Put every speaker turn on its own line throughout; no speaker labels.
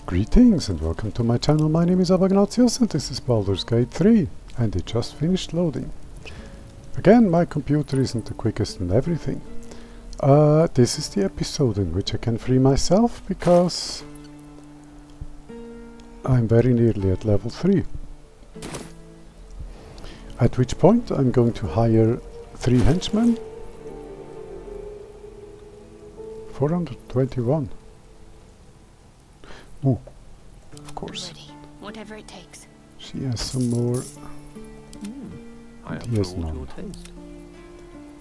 Greetings and welcome to my channel. My name is Ignatius and this is Baldur's Gate 3 and it just finished loading. Again, my computer isn't the quickest in everything. This is the episode in which I can free myself because I'm very nearly at level 3. At which point I'm going to hire 3 henchmen. 421. Oh, of course.
Ready, whatever it takes.
She has some more. He has none.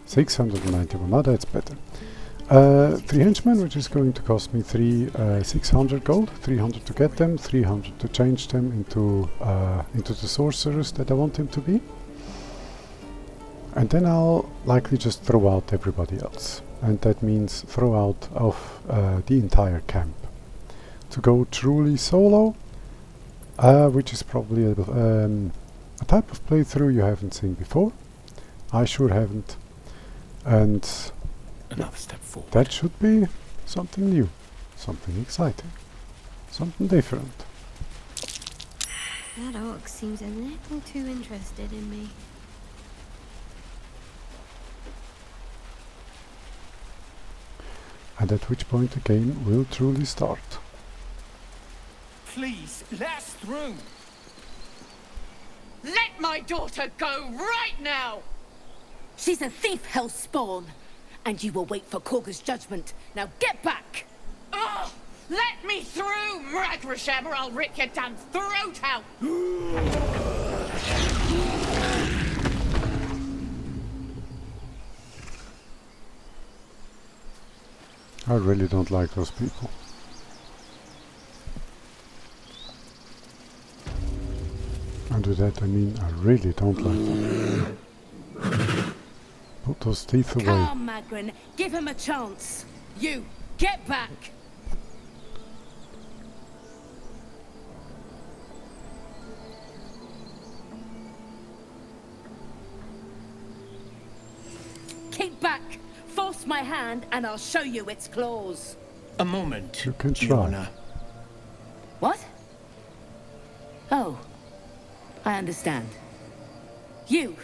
691. Now that's better. 3 henchmen, which is going to cost me 600 gold. 300 to get them, 300 to change them into the sorcerers that I want them to be. And then I'll likely just throw out everybody else. And that means throw out of the entire camp. To go truly solo, which is probably a type of playthrough you haven't seen before. I sure haven't. And
another step forward.
That should be something new, something exciting, something different.
That orc seems a little too interested in me.
And at which point the game will truly start.
Please, let us through.
Let my daughter go right now!
She's a thief, hellspawn, and you will wait for Korga's judgment. Now get back!
Oh, let me through, Mragrasham, or I'll rip your damn throat out!
I really don't like those people. And with that I mean I really don't like them. Put those teeth away.
Come, Magrin, give him a chance. You, get back! Keep back! Force my hand and I'll show you its claws.
A moment,
You can
Your
try.
Honor.
What? Oh, I understand. You!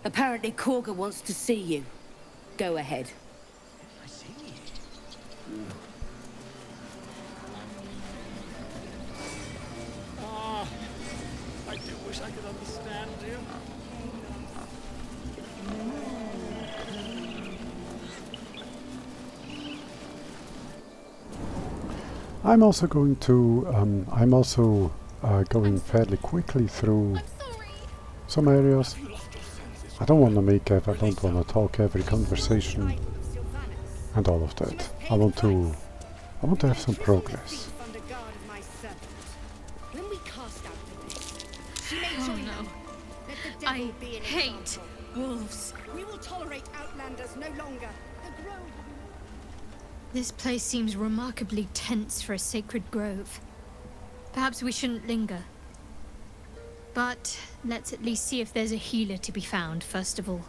Apparently Korga wants to see you. Go ahead.
I do wish I could understand you.
I'm also going fairly quickly through some areas. I don't want to I don't want to talk every conversation and all of that. I want to have some progress.
Oh no. I hate wolves.
We will tolerate outlanders no longer. The grove.
This place seems remarkably tense for a sacred grove. Perhaps we shouldn't linger. But let's at least see if there's a healer to be found, first of all.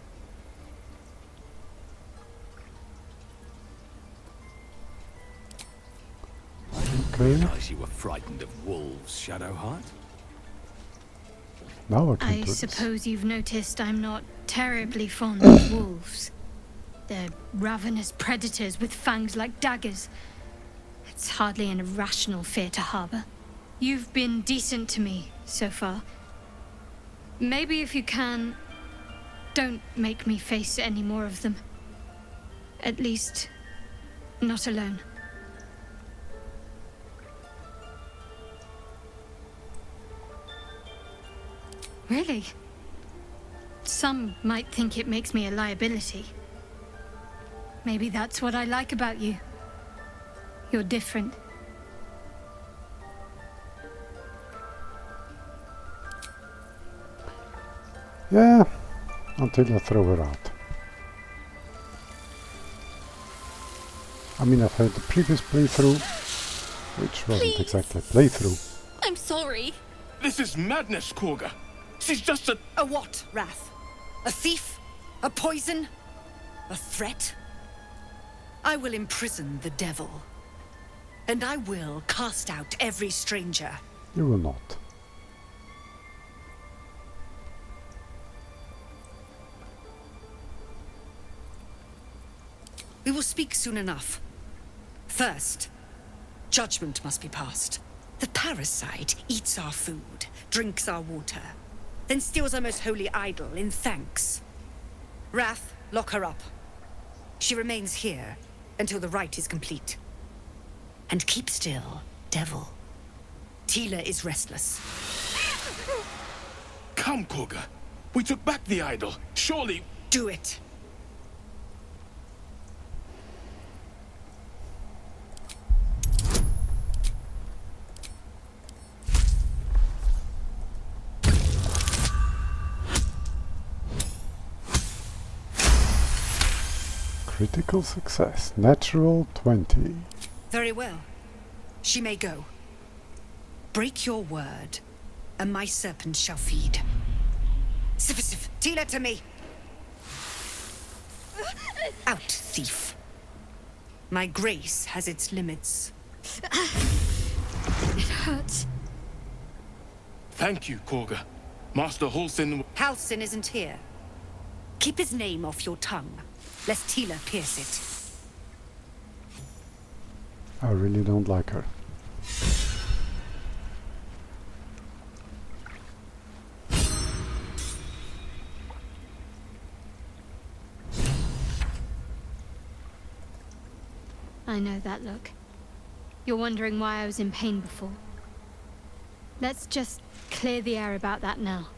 Okay,
Realize you were frightened of wolves, Shadowheart?
now I can
I
do this.
suppose you've noticed I'm not terribly fond of wolves. They're ravenous predators with fangs like daggers. It's hardly an irrational fear to harbor. You've been decent to me so far. Maybe if you can, don't make me face any more of them. At least, not alone. Really? Some might think it makes me a liability. Maybe that's what I like about you. You're different.
Yeah, until I throw her out. I mean, I've had the previous playthrough, which wasn't exactly a playthrough.
I'm sorry.
This is madness, Korga. She's just a...
A what, Wrath? A thief? A poison? A threat? I will imprison the devil. and I will cast out every stranger.
You will not.
We will speak soon enough. First, judgment must be passed. The parasite eats our food, drinks our water, then steals our most holy idol in thanks. Wrath, lock her up. She remains here until the rite is complete. And keep still, devil. Tila is restless.
Come, Korga. We took back the idol. Surely...
Do it.
Critical success. Natural 20.
Very well. She may go. Break your word, and my serpent shall feed. Sif, Tila to me! Out, thief. My grace has its limits.
It hurts.
Thank you, Korga. Master Halsin...
Halsin isn't here. Keep his name off your tongue, lest Tila pierce it.
I really don't like her.
I know that look. You're wondering why I was in pain before. Let's just clear the air about that now.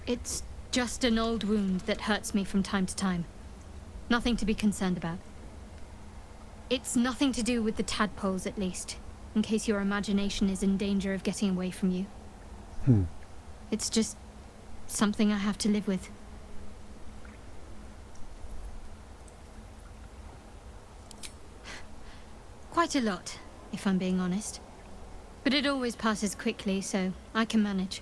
It's just an old wound that hurts me from time to time. Nothing to be concerned about. It's nothing to do with the tadpoles, at least, in case your imagination is in danger of getting away from you. It's just something I have to live with. Quite a lot, if I'm being honest. But it always passes quickly, so I can manage.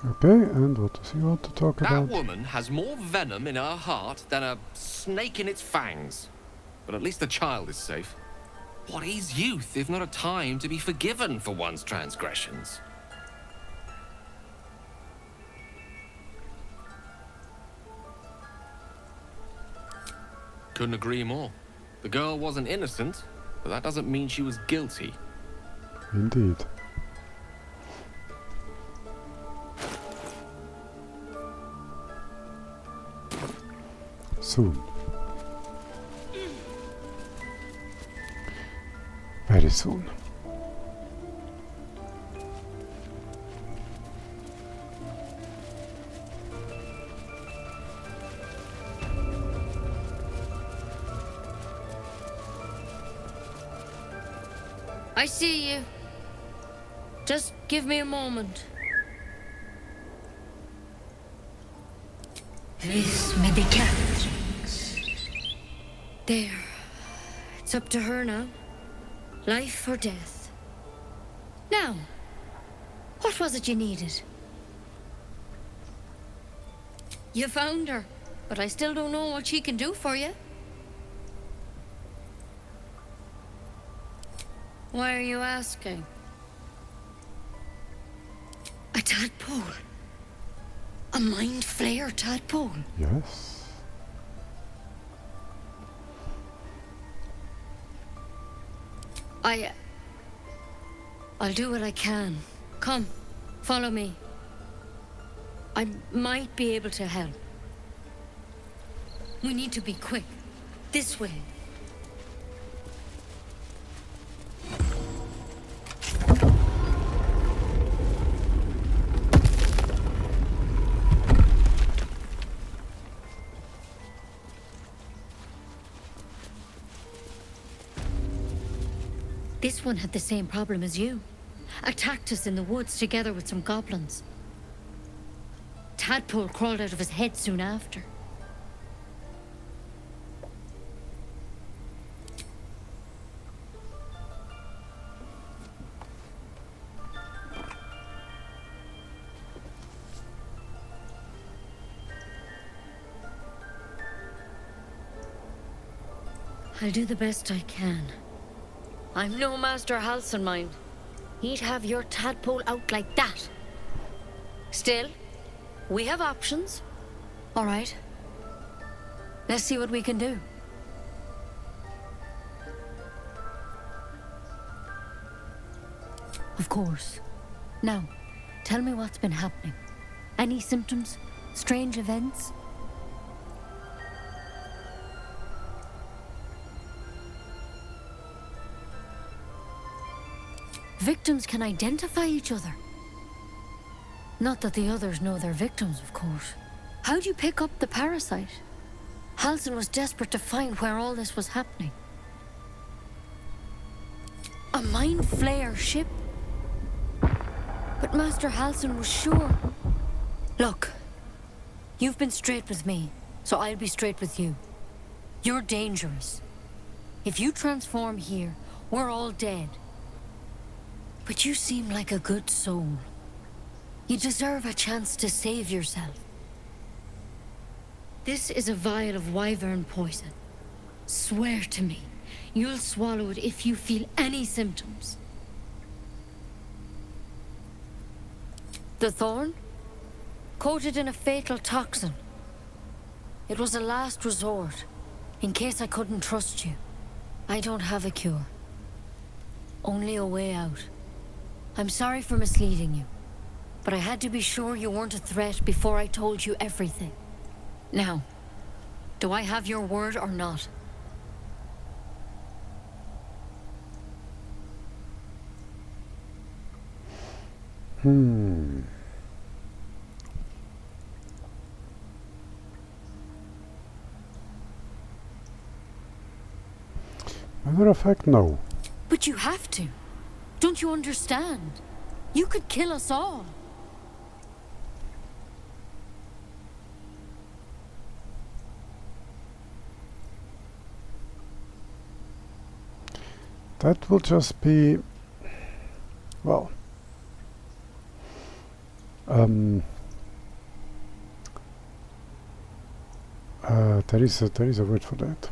Okay, and what does he want to talk
That
about?
woman has more venom in her heart than a snake in its fangs. But at least the child is safe. What is youth if not a time to be forgiven for one's transgressions? Couldn't agree more. The girl wasn't innocent, but that doesn't mean she was guilty.
Indeed. Soon. Very soon.
I see you. Just give me a moment.
This may be cat.
There. It's up to her now. Life or death. Now, what was it you needed? You found her, but I still don't know what she can do for you. Why are you asking? A tadpole? A mind flayer tadpole?
Yes.
I'll do what I can. Come, follow me. I might be able to help. We need to be quick. This way. This one had the same problem as you. Attacked us in the woods together with some goblins. Tadpole crawled out of his head soon after. I'll do the best I can. I'm no Master Halsin, mind. He'd have your tadpole out like that. Still, we have options. All right. Let's see what we can do. Of course. Now, tell me what's been happening. Any symptoms? Strange events? Victims can identify each other. Not that the others know they're victims, of course. How'd you pick up the parasite? Halsin was desperate to find where all this was happening. A mind flayer ship? But Master Halsin was sure. Look, you've been straight with me, so I'll be straight with you. You're dangerous. If you transform here, we're all dead. But you seem like a good soul. You deserve a chance to save yourself. This is a vial of wyvern poison. Swear to me, you'll swallow it if you feel any symptoms. The thorn? Coated in a fatal toxin. It was a last resort, in case I couldn't trust you. I don't have a cure. Only a way out. I'm sorry for misleading you, but I had to be sure you weren't a threat before I told you everything. Now, do I have your word or not?
Matter of fact, no.
But you have to. Don't you understand? You could kill us all.
That will just be... well... there is a word for that.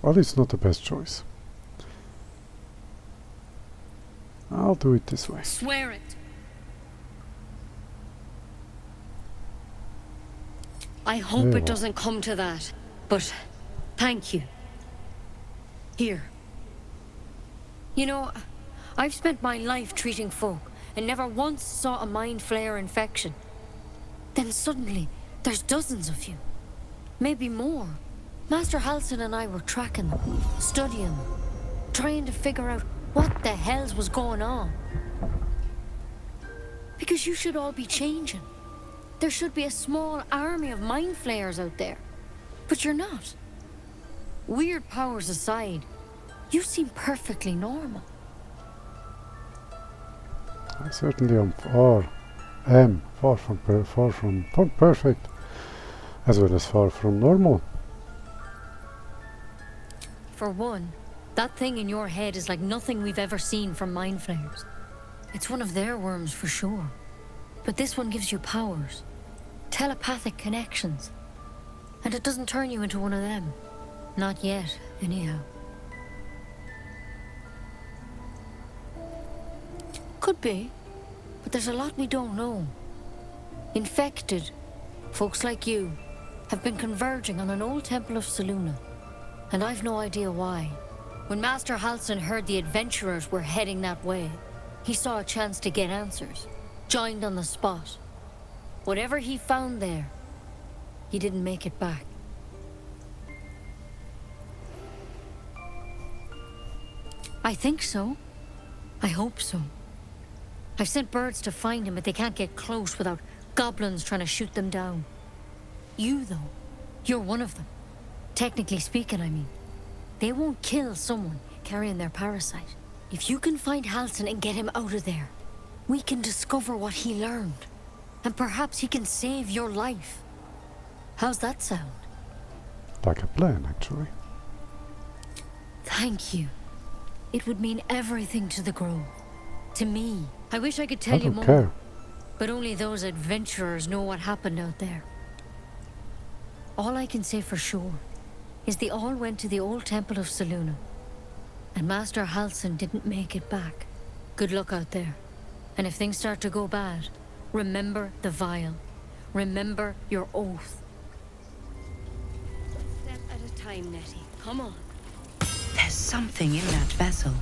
Well, it's not the best choice. I'll do it this way.
Swear it. I hope it doesn't come to that, but thank you. Here. You know, I've spent my life treating folk and never once saw a mind flayer infection. Then suddenly, there's dozens of you. Maybe more. Master Halsin and I were tracking them, studying them, trying to figure out what the hells was going on. Because you should all be changing. There should be a small army of mind flayers out there. But you're not. Weird powers aside, you seem perfectly normal.
I certainly am far from perfect, as well as far from normal.
For one, that thing in your head is like nothing we've ever seen from mind flayers. It's one of their worms for sure. But this one gives you powers. Telepathic connections. And it doesn't turn you into one of them. Not yet, anyhow. Could be. But there's a lot we don't know. Infected, folks like you, have been converging on an old temple of Selûne. And I've no idea why. When Master Halsin heard the adventurers were heading that way, he saw a chance to get answers. Joined on the spot. Whatever he found there, he didn't make it back. I think so. I hope so. I've sent birds to find him, but they can't get close without goblins trying to shoot them down. You, though, you're one of them. Technically speaking, I mean. They won't kill someone carrying their parasite. If you can find Halsin and get him out of there, we can discover what he learned. And perhaps he can save your life. How's that sound?
Like a plan, actually.
Thank you. It would mean everything to the Grove. To me. I wish I could tell you more.
Care.
But only those adventurers know what happened out there. All I can say for sure is they all went to the old temple of Selûne. And Master Halsin didn't make it back. Good luck out there. And if things start to go bad, remember the vial. Remember your oath.
Step at a time, Nettie. Come on.
There's something in that vessel.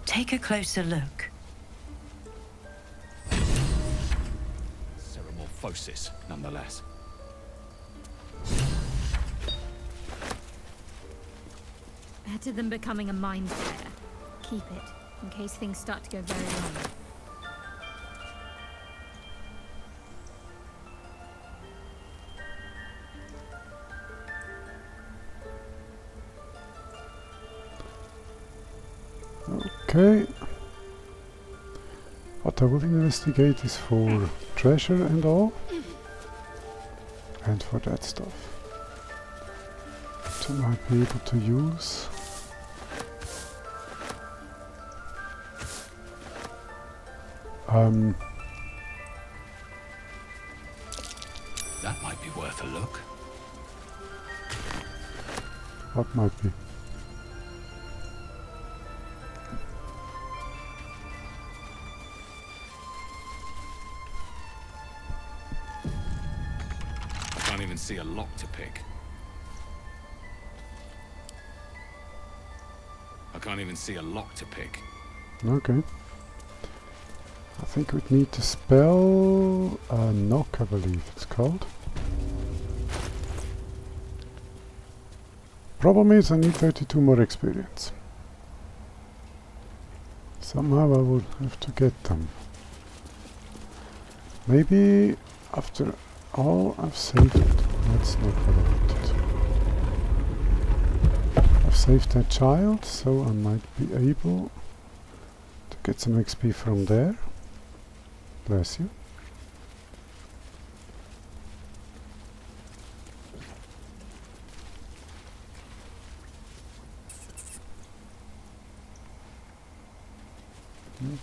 Take a closer look.
Ceramorphosis, nonetheless.
Better than becoming a mind flayer. Keep it, in case things start to go very wrong.
Okay. What I will investigate is for treasure and all. And for that stuff. Which I might be able to use.
That might be worth a look.
What might be?
I can't even see a lock to pick. I can't even see a lock to pick.
Okay. I think we'd need to spell a knock, I believe it's called. Problem is I need 32 more experience. Somehow I will have to get them. Maybe after all I've saved it. That's not what I wanted. I've saved that child, so I might be able to get some XP from there. Bless you.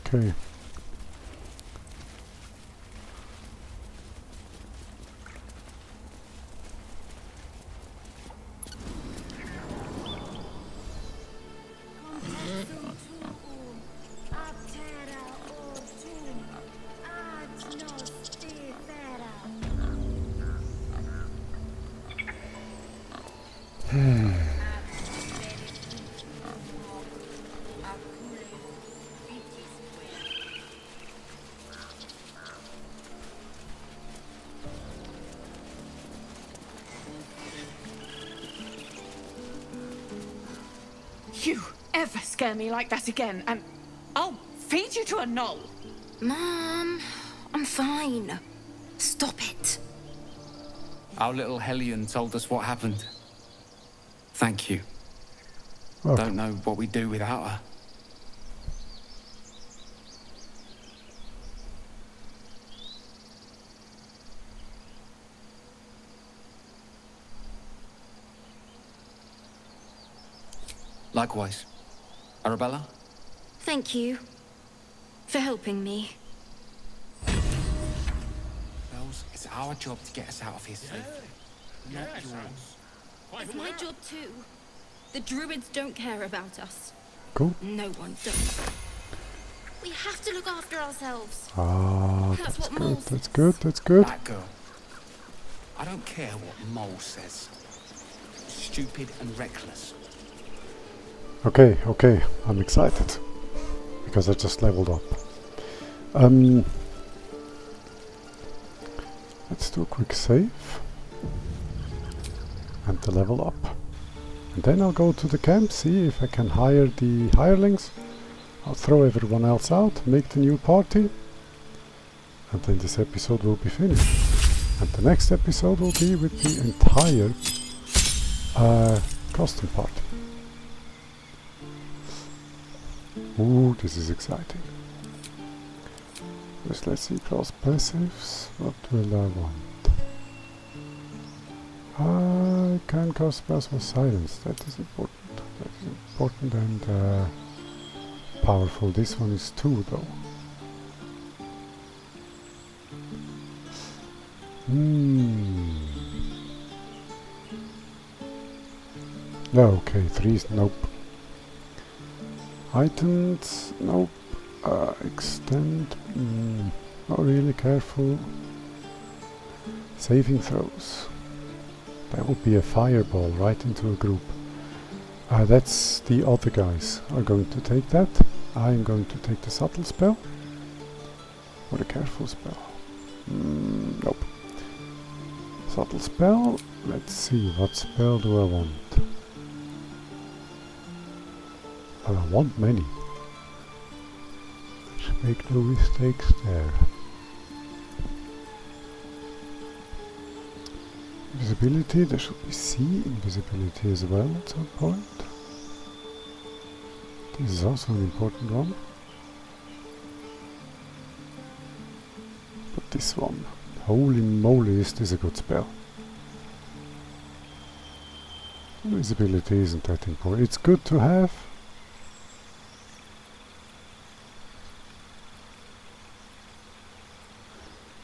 Okay.
You ever scare me like that again, and I'll feed you to a knoll.
Mom, I'm fine. Stop it.
Our little Hellion told us what happened. Thank you.
Okay.
Don't know what we'd do without her. Likewise. Arabella?
Thank you for helping me.
Bells, it's our job to get us out of here safely. Not yours.
It's my job too. The druids don't care about us.
Cool.
No one does. We have to look after ourselves.
Ah,
That's
that's
what
good,
Mole
that's
says.
good, that's good.
That girl. I don't care what Mole says. Stupid and reckless.
Okay, okay, I'm excited. Because I just leveled up. Let's do a quick save. And the level up. And then I'll go to the camp, see if I can hire the hirelings. I'll throw everyone else out, make the new party. And then this episode will be finished. And the next episode will be with the entire custom party. Ooh, this is exciting. First, let's see cross passives. What will I want? I can cast spells with silence. That is important. That is important and powerful. This one is 2 though. No, okay, 3, nope. Items, nope. Extend, not really careful. Saving throws. That would be a fireball right into a group. That's the other guys are going to take that. I'm going to take the subtle spell. Or the careful spell. Nope. Subtle spell. Let's see, what spell do I want? I want many. Let's make no mistakes there. Invisibility, there should be C invisibility as well at some point. This is also an important one. But this one, holy moly, is this a good spell. Invisibility isn't that important. It's good to have.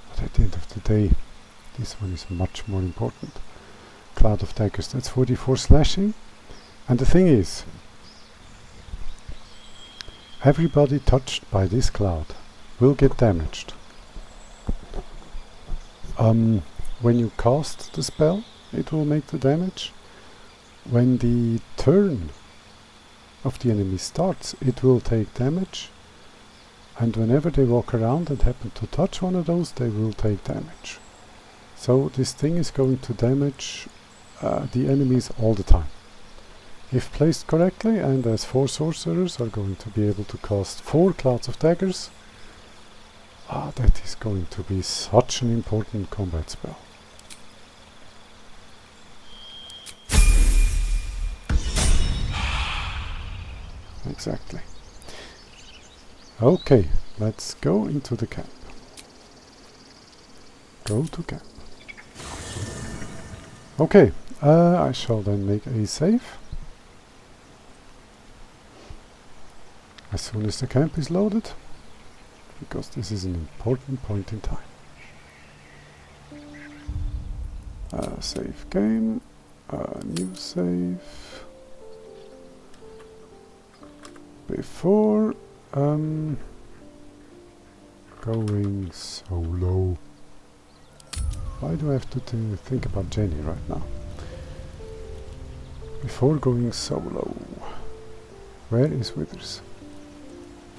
But at the end of the day, this one is much more important. Cloud of Daggers, that's 44 slashing. And the thing is, everybody touched by this cloud will get damaged. When you cast the spell, it will make the damage. When the turn of the enemy starts, it will take damage. And whenever they walk around and happen to touch one of those, they will take damage. So this thing is going to damage the enemies all the time. If placed correctly, and as 4 sorcerers are going to be able to cast 4 Clouds of Daggers, that is going to be such an important combat spell. Exactly. Okay, let's go into the camp. Go to camp. Okay, I shall then make a save. As soon as the camp is loaded, because this is an important point in time. Save game, new save. Before going solo. Why do I have to think about Jenny right now? Before going solo. Where is Withers?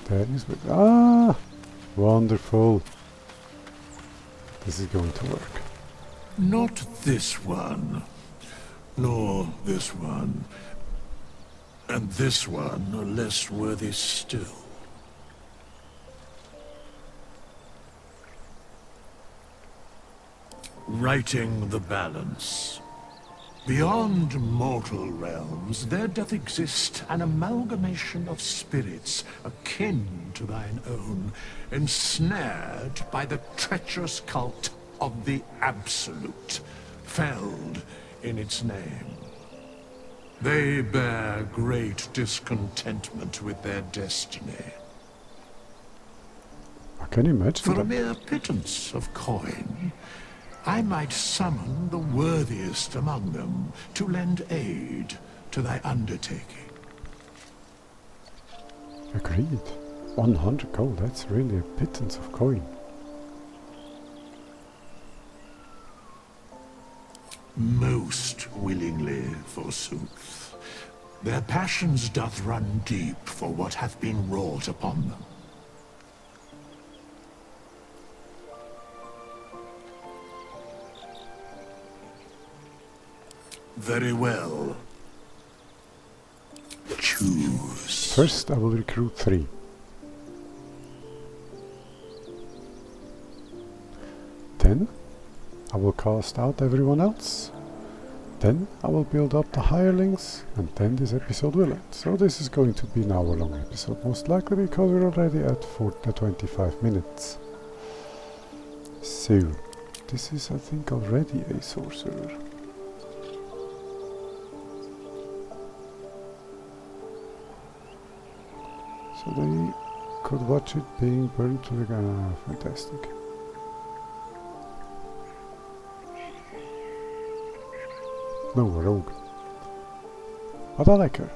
There is Withers. Ah! Wonderful. This is going to work.
Not this one. Nor this one. And this one are less worthy still. Righting the balance. Beyond mortal realms, there doth exist an amalgamation of spirits akin to thine own, ensnared by the treacherous cult of the Absolute, felled in its name. They bear great discontentment with their destiny.
I can imagine
For
that.
a mere pittance of coin, I might summon the worthiest among them to lend aid to thy undertaking.
Agreed. 100 gold, that's really a pittance of coin.
Most willingly, forsooth. Their passions doth run deep for what hath been wrought upon them. Very well. Choose.
First I will recruit 3. Then I will cast out everyone else. Then I will build up the hirelings, and then this episode will end. So this is going to be an hour-long episode, most likely, because we're already at 25 minutes. So, this is, I think, already a sorcerer. So they could watch it being burned to the ground. Fantastic. No, a rogue. Wat wel lekker.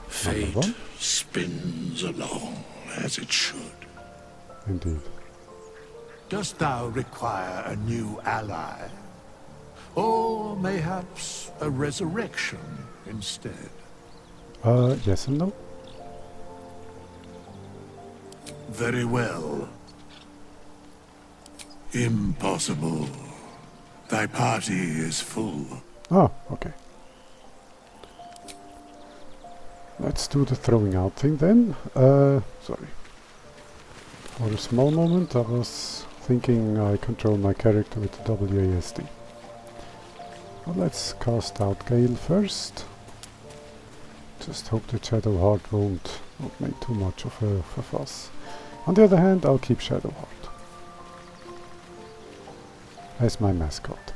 Fate spins along as it should.
Indeed.
Dost thou require a new ally? Or mayhaps a resurrection instead?
Yes and no.
Very well. Impossible. Thy party is full.
Oh, okay. Let's do the throwing out thing then. Sorry. For a small moment I was thinking I control my character with the WASD. But let's cast out Gale first. Just hope the Shadowheart won't make too much of a fuss. On the other hand, I'll keep Shadowheart as my mascot.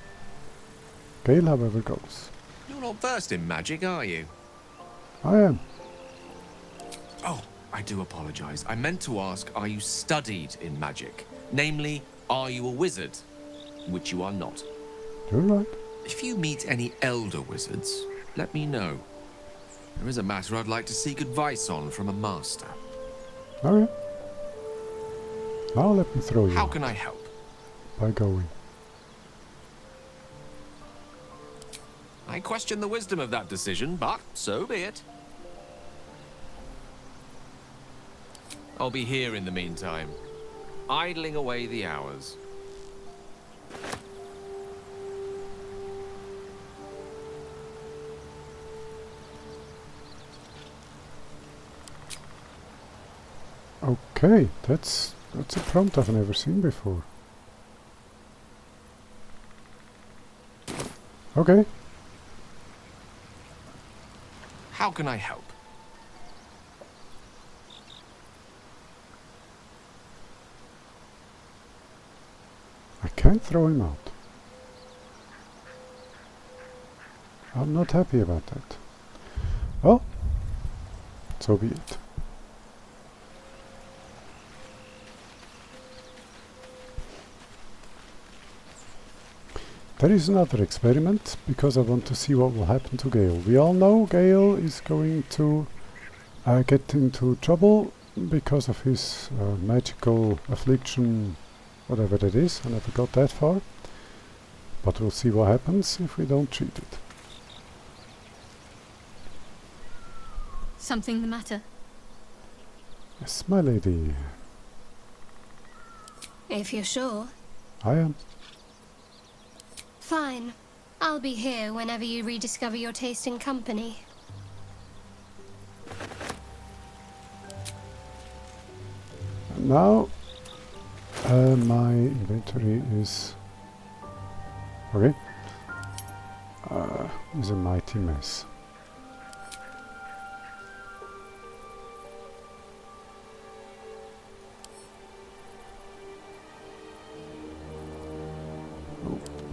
Gale, however, goes.
You're not versed in magic, are you?
I am.
Oh, I do apologize. I meant to ask, are you studied in magic? Namely, are you a wizard? Which you are not.
You're right.
If you meet any elder wizards, let me know. There is a matter I'd like to seek advice on from a master.
Okay. Now let me throw you.
How can I help?
By going.
I question the wisdom of that decision, but so be it. I'll be here in the meantime, idling away the hours.
Okay, that's a prompt I've never seen before. Okay.
How can I help?
I can't throw him out. I'm not happy about that. Well, so be it. There is another experiment, because I want to see what will happen to Gale. We all know Gale is going to get into trouble because of his magical affliction, whatever that is. I never got that far. But we'll see what happens if we don't treat it.
Something the matter?
Yes, my lady.
If you're sure.
I am.
Fine. I'll be here whenever you rediscover your taste in company.
And now, my inventory is... okay. Is a mighty mess.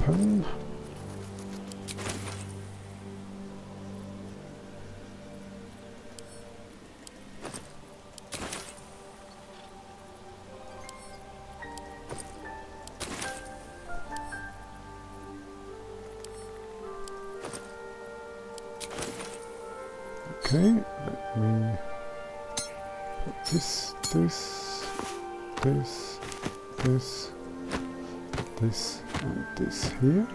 Open. Okay, let me put this, and this here.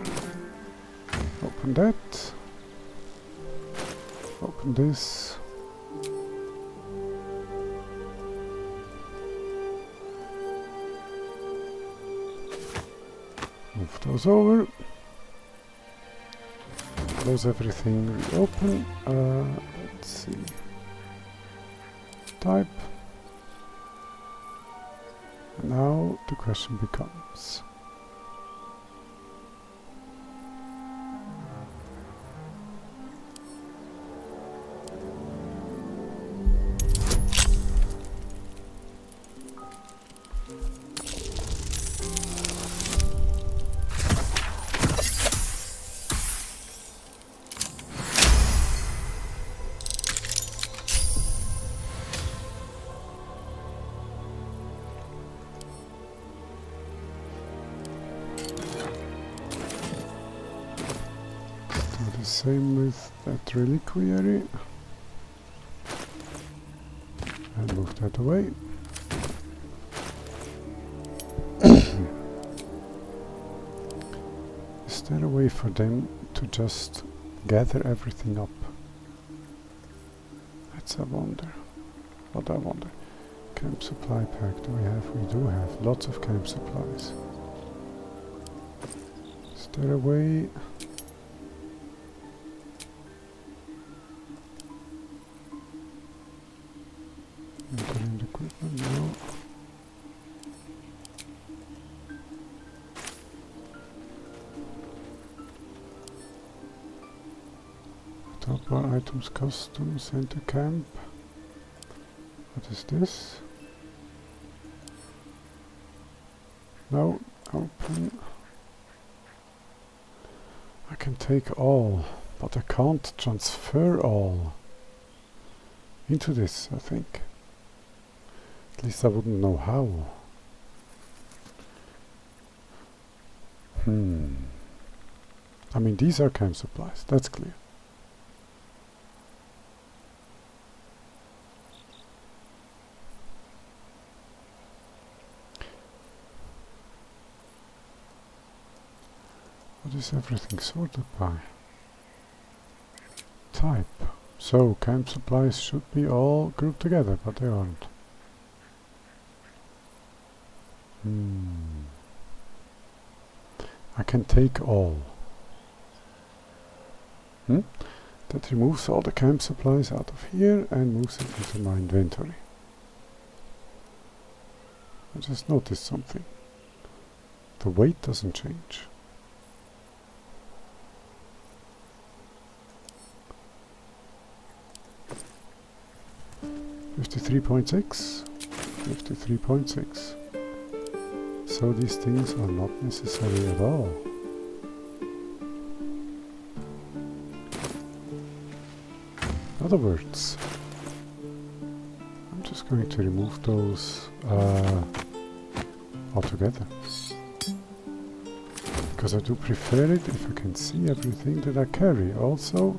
Open that. Open this. Move those over. Close everything, reopen. Let's see. Type. Now the question becomes: the same with that reliquary. And move that away. Is there a way for them to just gather everything up? That's a wonder. What I wonder. Camp supply pack do we have? We do have lots of camp supplies. Is there a way? Including equipment? No. Top bar items custom sent to camp. What is this? No, open. I can take all, but I can't transfer all into this, I think. At least I wouldn't know how. I mean, these are camp supplies, that's clear. What is everything sorted by? Type. So, camp supplies should be all grouped together, but they aren't. I can take all. That removes all the camp supplies out of here and moves it into my inventory. I just noticed something. The weight doesn't change. 53.6, 53.6. So these things are not necessary at all. In other words, I'm just going to remove those altogether. Because I do prefer it if I can see everything that I carry. Also,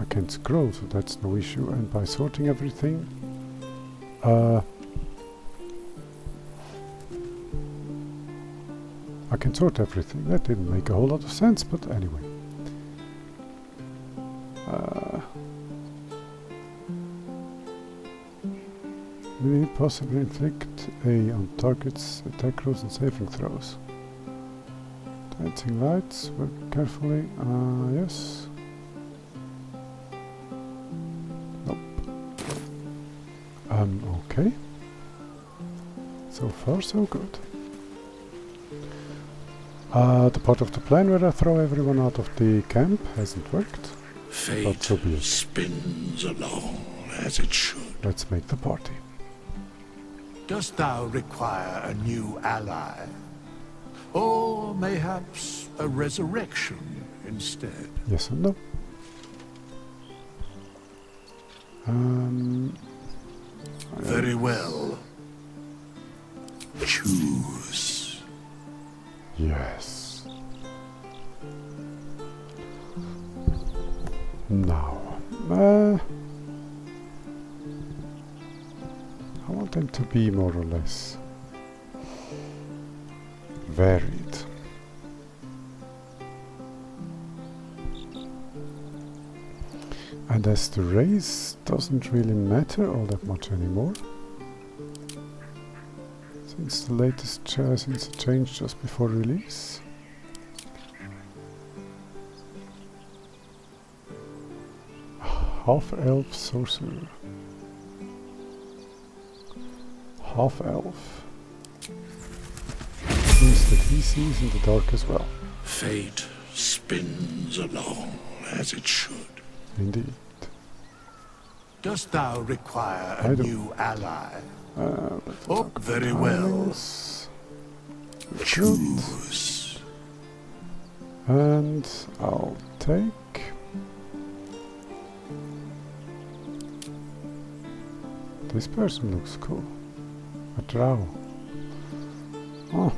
I can scroll, so that's no issue, and by sorting everything, I can sort everything. That didn't make a whole lot of sense, but anyway. May possibly inflict A on targets, attack rolls and saving throws. Dancing lights, work carefully, yes. Okay. So far so good. The part of the plan where I throw everyone out of the camp hasn't worked.
Fate
but so be it.
spins along as it should.
Let's make the party.
Dost thou require a new ally? Or mayhaps a resurrection instead?
Yes and no.
Very well. Choose.
Yes. Now, I want them to be more or less varied. And as the race doesn't really matter all that much anymore, since the latest since the change just before release, half-elf sorcerer, half-elf, means that he sees in the dark as well.
Fate spins along as it should.
Indeed.
Dost thou require a new ally? Oh, very well. Choose.
And I'll take this person. Looks cool. A drow. Oh.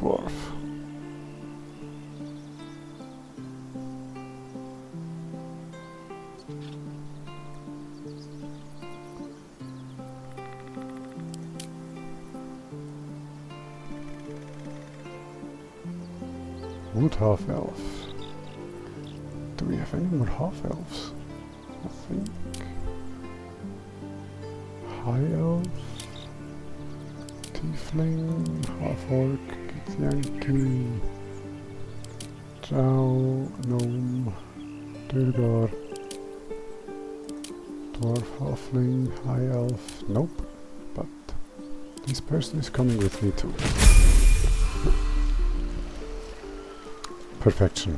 dwarf. Wood half-elf. Do we have any more half-elves? I think. High elf. Tiefling. Half-orc. Githyanki. Drow. Gnome. Durgar. Dwarf. Halfling. High elf. Nope. But this person is coming with me too. Perfection.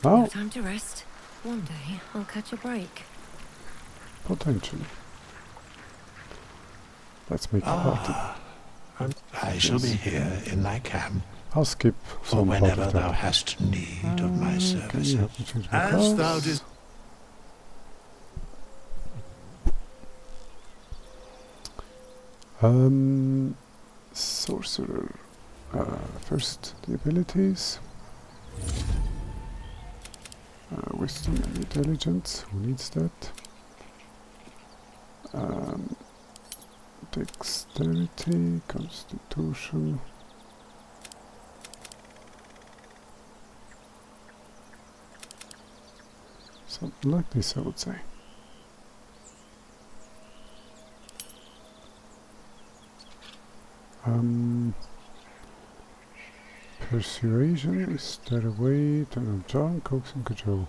No
Now,
time to rest. One day I'll catch a break.
potentially. Let's make a party.
I shall be here in thy camp
I'll skip
for
some part
whenever
of
thou
that.
hast need of my
Can you
services.
help me change my
As thou
class? Sorcerer. First, the abilities. Wisdom and intelligence. Who needs that? Dexterity, constitution. Something like this, I would say. Persuasion, is there a way to know charm, coax and control?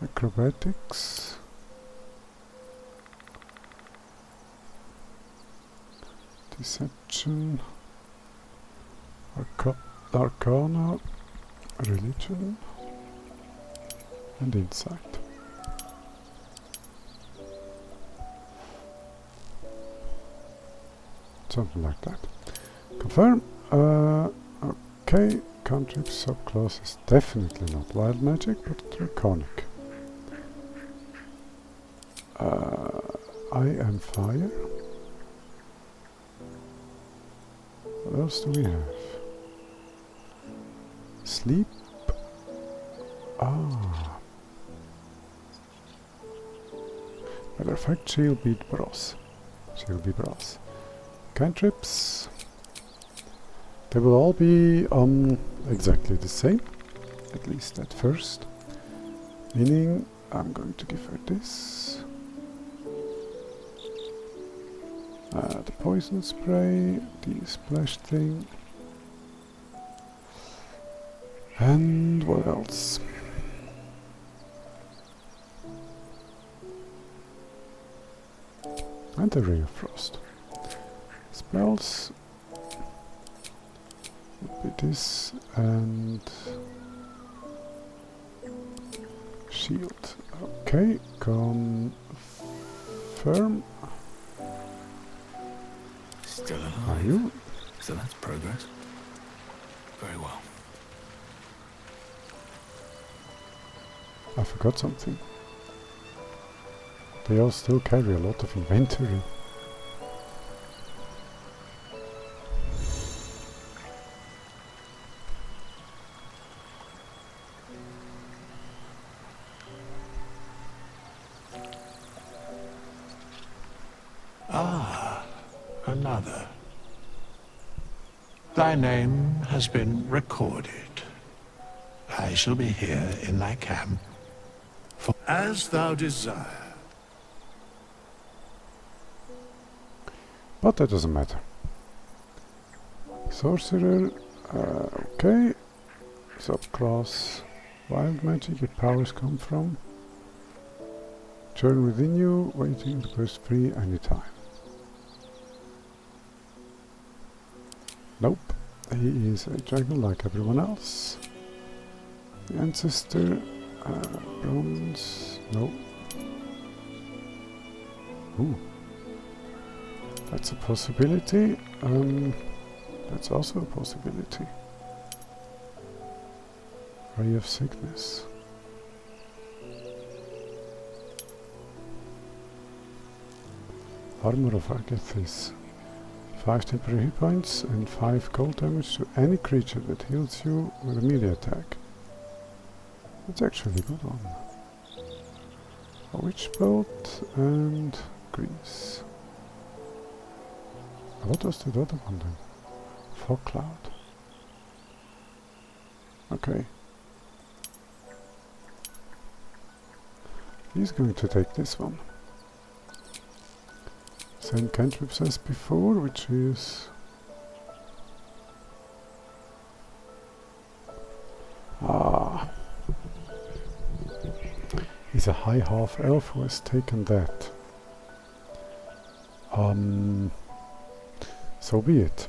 Acrobatics. Deception. Arcana. Religion. And insight. Something like that. Confirm. Okay, cantrip subclass is definitely not wild magic, but draconic. I am fire. What else do we have? Sleep. Ah. Matter of fact, she'll be brass. She'll be brass. Cantrips. They will all be exactly the same, at least at first. Meaning, I'm going to give her this. The poison spray, the splash thing. And what else? And the ray of frost. Spells would be this and shield. Okay, confirm.
Still alive.
Are you?
So that's progress. Very well.
I forgot something. They all still carry a lot of inventory.
Ah, another. Thy name has been recorded. I shall be here in thy camp, for as thou desire.
But that doesn't matter. Sorcerer, okay. Subclass, wild magic, your powers come from. Churn within you, waiting to burst free anytime. Nope, he is a dragon like everyone else. The ancestor, bronze, no. Ooh. That's a possibility. That's also a possibility. Ray of sickness. Armor of Agathis. 5 temporary hit points and 5 cold damage to any creature that heals you with a melee attack. That's actually a good one. A witch bolt and grease. What was the other one then? Fog cloud. Okay. He's going to take this one. Same cantrips as before, which is... He's a high half-elf who has taken that. So be it.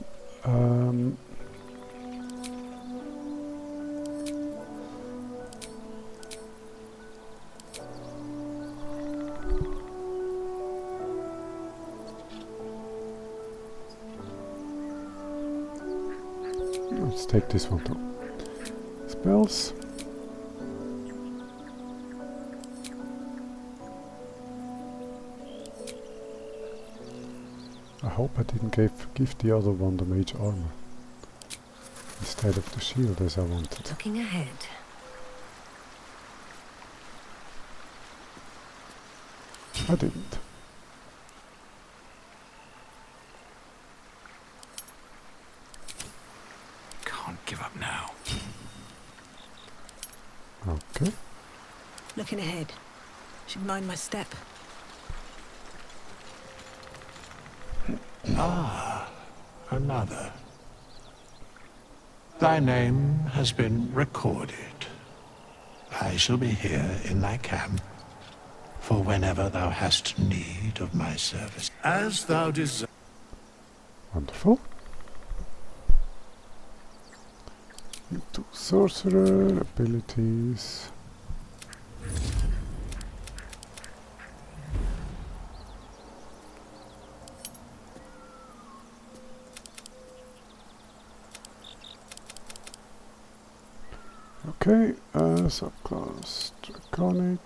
Let's take this one too. Spells. I hope I didn't give the other one the mage armor instead of the shield as I wanted.
Looking ahead.
I didn't.
Can't give up now.
Okay.
Looking ahead. Should mind my step.
Ah, another. Thy name has been recorded. I shall be here in thy camp, for whenever thou hast need of my service. As thou desire.
Wonderful. Into sorcerer abilities. Okay, subclass Draconic.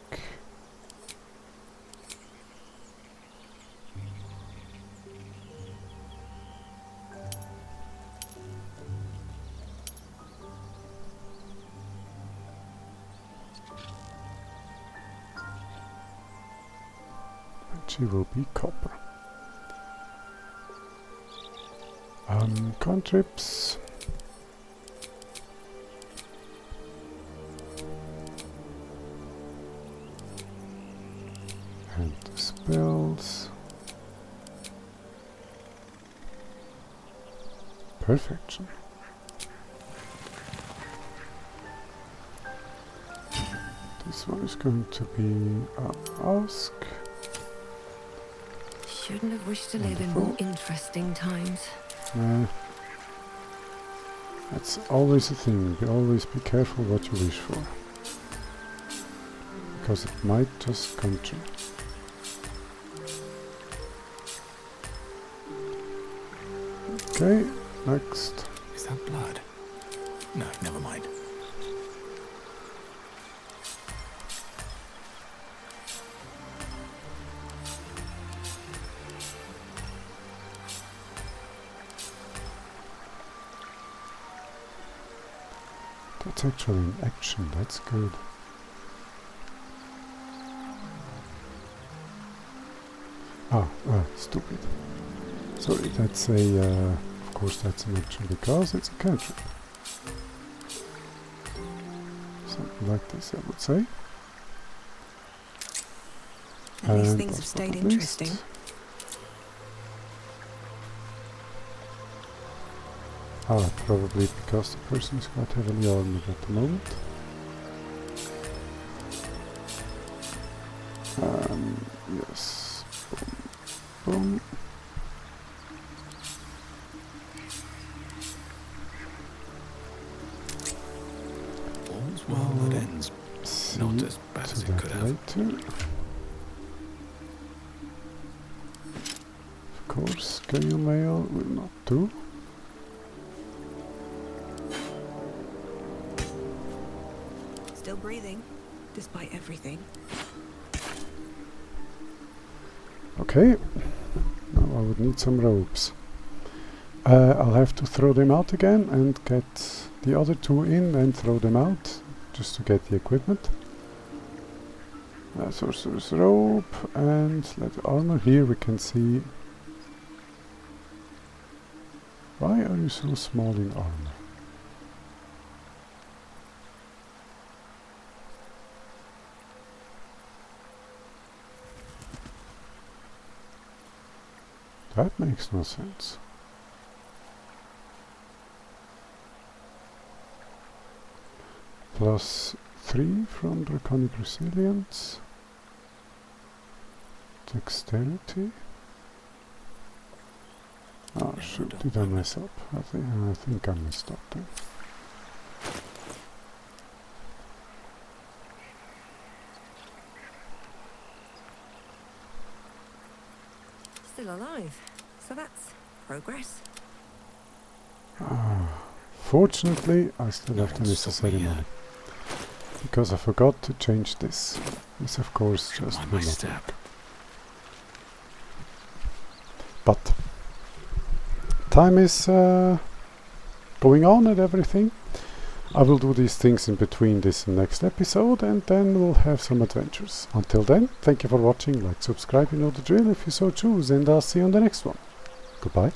And she will be copper. Cantrips. And spells. Perfection. This one is going to be ask.
Shouldn't have wished to live in more interesting times.
Nah. That's always a thing. Always be careful what you wish for. Because it might just come true. Okay, next.
Is that blood? No, never mind.
That's actually an action, that's good. Stupid. Sorry, that's a, of course that's an action because it's a cantrip. Something like this, I would say.
At least things have stayed interesting.
Probably because the person is quite heavily armored at the moment. Yes. Boom. Boom.
All's well that ends. Not as bad as it could have.
Later. Of course, Gale Mail will not do.
Still breathing, despite everything.
Okay, now I would need some ropes. I'll have to throw them out again and get the other two in and throw them out just to get the equipment. Sorcerer's robe and leather armor. Here we can see. Why are you so small in armor? That makes no sense. +3 from Draconic Resilience. Dexterity. Oh shoot, did I mess up? I think I messed up there.
Still alive. So that's progress.
Fortunately, I still have the necessary money. Because I forgot to change this. This of course just will not work. But time is going on and everything. I will do these things in between this and next episode, and then we'll have some adventures. Until then, thank you for watching, like, subscribe, you know the drill if you so choose, and I'll see you on the next one. Goodbye.